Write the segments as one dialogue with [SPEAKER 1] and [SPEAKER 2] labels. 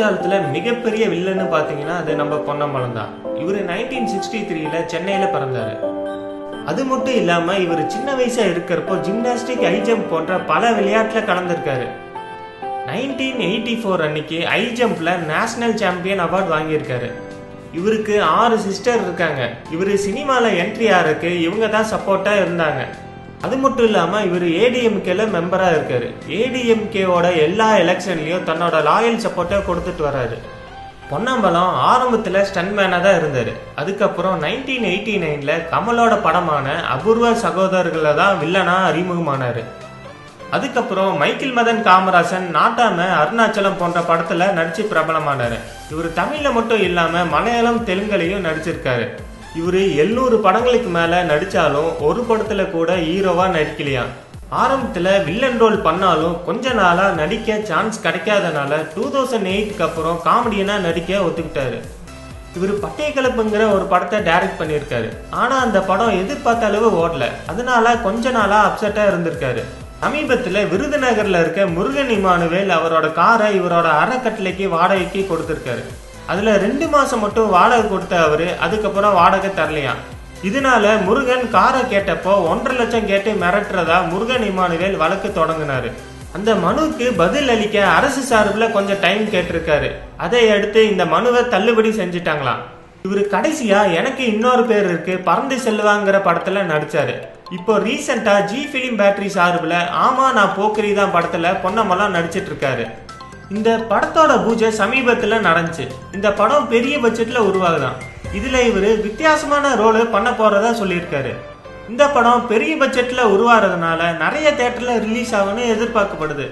[SPEAKER 1] காலத்துல மிகப்பெரிய வில்லன்னு பாத்தீங்கன்னா அது நம்ம பொன்னம்பலம் தான். இவரு 1963ல சென்னையில பிறந்தாரு. அது மட்டும் இல்லாம இவர் சின்ன வயசா இருக்கிறப்போ ஜிம்னாஸ்டிக், ஹை ஜம்ப் போன்ற பல விளையாட்டுல கலந்துருக்காரு. 1984 அன்னைக்கு ஹை ஜம்ப்ல நேஷனல் சாம்பியன் அவார்டு வாங்கியிருக்காரு. இவருக்கு 6 சிஸ்டர் இருக்காங்க. இவரு சினிமால என்ட்ரி ஆறதுக்கு இவங்க தான் சப்போர்ட்டா இருந்தாங்க. அது மட்டும் இல்லாம இவர் ஏடிஎம்கேல மெம்பரா இருக்காரு. ஏடிஎம்கேவோட எல்லா எலெக்ஷன்லயும் தன்னோட லாயல் சப்போர்ட்டை கொடுத்துட்டு வர்றாரு. பொன்னம்பலம் ஆரம்பத்துல ஸ்டன்மேனா தான் இருந்தாரு. அதுக்கப்புறம் 1989ல கமலோட படமான அபூர்வ சகோதரர்களை தான் வில்லனா அறிமுகமானாரு. அதுக்கப்புறம் மைக்கேல் மதன் காமராசன், நாட்டாம, அருணாச்சலம் போன்ற படத்துல நடிச்சு பிரபலமானாரு. இவர் தமிழ்ல மட்டும் இல்லாம மலையாளம், தெலுங்குலையும் நடிச்சிருக்காரு. இவரு 700 படங்களுக்கு மேல நடிச்சாலும் ஒரு படத்துல கூட ஹீரோவா நடிக்கலையா. ஆரம்பத்துல வில்லன் ரோல் பண்ணாலும் கொஞ்ச நாளா நடிக்க சான்ஸ் கிடைக்காதனால 2008க்கு அப்புறம் காமெடியனா நடிக்க ஒத்துக்கிட்டாரு. இவர் பட்டையக்கலப்புங்கிற ஒரு படத்தை டைரக்ட் பண்ணியிருக்காரு. ஆனா அந்த படம் எதிர்பார்த்த அளவு ஓடல. அதனால கொஞ்ச நாளா அப்செட்டா இருந்திருக்காரு. சமீபத்துல விருதுநகர்ல இருக்க முருகன் இமானுவேல் அவரோட காரை இவரோட அறக்கட்டளைக்கு வாடகைக்கு கொடுத்திருக்காரு. அதுல 2 மாசம் மட்டும் வாடகை கொடுத்த அவரு அதுக்கப்புறம் வாடகை தரலையாம். இதனால முருகன் காரை கேட்டப்போ 1.5 லட்சம் கேட்டு மிரட்டுறதா முருகன் இமானுவேல் வழக்கு தொடங்கினாரு. அந்த மனுவுக்கு பதில் அளிக்க அரசு சார்பில் கொஞ்சம் டைம் கேட்டிருக்காரு. அதை அடுத்து இந்த மனுவை தள்ளுபடி செஞ்சுட்டாங்களாம். இவரு கடைசியா எனக்கு இன்னொரு பேர் இருக்கு, பறந்து செல்வாங்கிற படத்துல நடிச்சாரு. இப்போ ரீசெண்டா ஜி பிலிம் பேட்டரி சார்பில் ஆமா நான் போக்கிரி தான் படத்துல பொன்னம்பலம் நடிச்சிட்டு இருக்காரு. இந்த படத்தோட பூஜை சமீபத்துல நடந்துச்சு. இந்த படம் பெரிய பட்ஜெட்ல உருவாகுதான். இதுல இவரு வித்தியாசமான ரோல் பண்ண போறதா சொல்லியிருக்காரு. இந்த படம் பெரிய பட்ஜெட்ல உருவாறதுனால நிறைய தியேட்டர்ல ரிலீஸ் ஆகும்னு எதிர்பார்க்கப்படுது.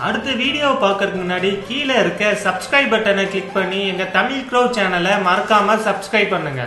[SPEAKER 1] அடுத்த வீடியோவை பார்க்கறதுக்கு முன்னாடி கீழே இருக்க சப்ஸ்கிரைப் பட்டனை கிளிக் பண்ணி எங்க தமிழ் க்ரோ சேனலை மறக்காம சப்ஸ்கிரைப் பண்ணுங்க.